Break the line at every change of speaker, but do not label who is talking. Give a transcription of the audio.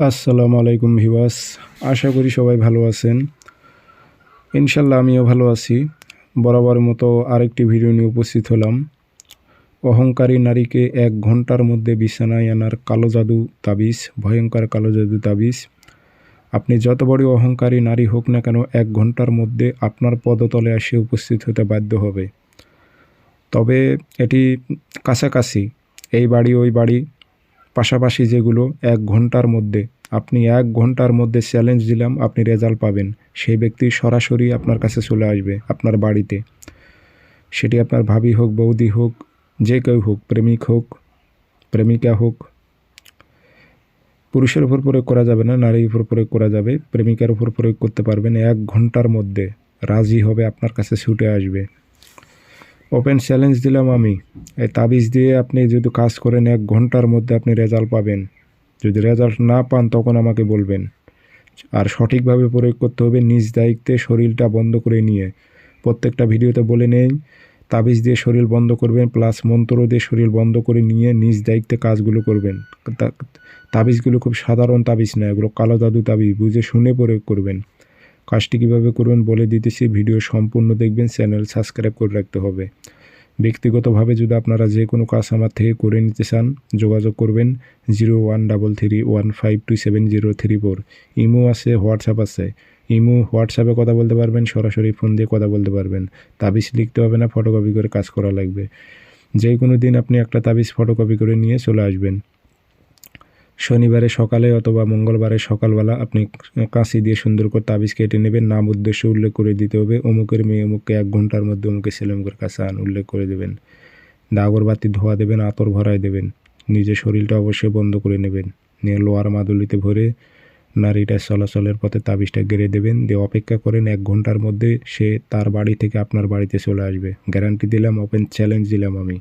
আসসালামু আলাইকুম ভিউয়ার্স, আশা করি সবাই ভালো আছেন। ইনশাল্লাহ আমিও ভালো আছি। বরাবরের মতো আরেকটি ভিডিও নিয়ে উপস্থিত হলাম। অহংকারী নারীকে ১ ঘন্টার মধ্যে বিছানায় আনার কালো জাদু তাবিজ, ভয়ঙ্কর কালো জাদু তাবিজ। আপনি যত বড় অহংকারী নারী হোক না কেন, ১ ঘন্টার মধ্যে আপনার পদতলে এসে উপস্থিত হতে বাধ্য হবে। তবে এটি কাছাকাছি, এই বাড়ি ওই বাড়ি পাশাপাশি যেগুলো ১ ঘন্টার মধ্যে, আপনি ১ ঘন্টার মধ্যে চ্যালেঞ্জ দিলাম, আপনি রেজাল্ট পাবেন। সেই ব্যক্তি সরাসরি আপনার কাছে চলে আসবে আপনার বাড়িতে। সেটি আপনার ভাবি হোক, বৌদি হোক, যে কেউ হোক, প্রেমিক হোক, প্রেমিকা হোক। পুরুষের উপর প্রয়োগ করা যাবে না, নারীর উপর প্রয়োগ করা যাবে। প্রেমিকার উপর প্রয়োগ করতে পারবেন। ১ ঘন্টার মধ্যে রাজি হবে, আপনার কাছে ছুটে আসবে। ওপেন চ্যালেঞ্জ দিলাম আমি। এই তাবিজ দিয়ে আপনি যদি কাজ করেন, ১ ঘন্টার মধ্যে আপনি রেজাল্ট পাবেন। যদি রেজাল্ট না পান তখন আমাকে বলবেন। আর সঠিকভাবে প্রয়োগ করতে হবে, নিজ দায়িত্বে শরীরটা বন্ধ করে নিয়ে। প্রত্যেকটা ভিডিওতে বলে নেই, তাবিজ দিয়ে শরীর বন্ধ করবেন, প্লাস মন্ত্র দিয়ে শরীর বন্ধ করে নিয়ে নিজ দায়িত্বে কাজগুলো করবেন। তাবিজগুলো খুব সাধারণ তাবিজ না, এগুলো কালো জাদু তাবিজ, বুঝে শুনে প্রয়োগ করবেন। কাজটি কীভাবে করবেন বলে দিতেছি, ভিডিও সম্পূর্ণ দেখবেন। চ্যানেল সাবস্ক্রাইব করে রাখতে হবে। ব্যক্তিগতভাবে যদি আপনারা যে কোনো কাজ আমার থেকে করে নিতে চান, যোগাযোগ করবেন 013315270034। ইমো আছে, হোয়াটসঅ্যাপ আছে। ইমো হোয়াটসঅ্যাপে কথা বলতে পারবেন, সরাসরি ফোন দিয়ে কথা বলতে পারবেন। তাবিজ লিখতে হবে না, ফটোকপি করে কাজ করা লাগবে। যে কোনো দিন আপনি একটা তাবিজ ফটোকপি করে নিয়ে চলে আসবেন। শনিবারে সকালে অথবা মঙ্গলবারে সকালবেলা আপনি কাঁচি দিয়ে সুন্দর করে তাবিজ কেটে নেবেন। নাম উদ্দেশ্য উল্লেখ করে দিতে হবে, অমুকের মেয়ে অমুককে ১ ঘন্টার মধ্যে অমুকের ছেলে অমুকের কাছে আন, উল্লেখ করে দেবেন। আগরবাতি ধোয়া দেবেন, আতর ভরায় দেবেন। নিজের শরীরটা অবশ্যই বন্ধ করে নেবেন। নিয়ে লোহার মাদুলিতে ভরে নারীটা চলাচলের পথে তাবিজটা গেড়ে দেবেন। দিয়ে অপেক্ষা করেন, ১ ঘন্টার মধ্যে সে তার বাড়ি থেকে আপনার বাড়িতে চলে আসবে। গ্যারান্টি দিলাম, ওপেন চ্যালেঞ্জ দিলাম আমি।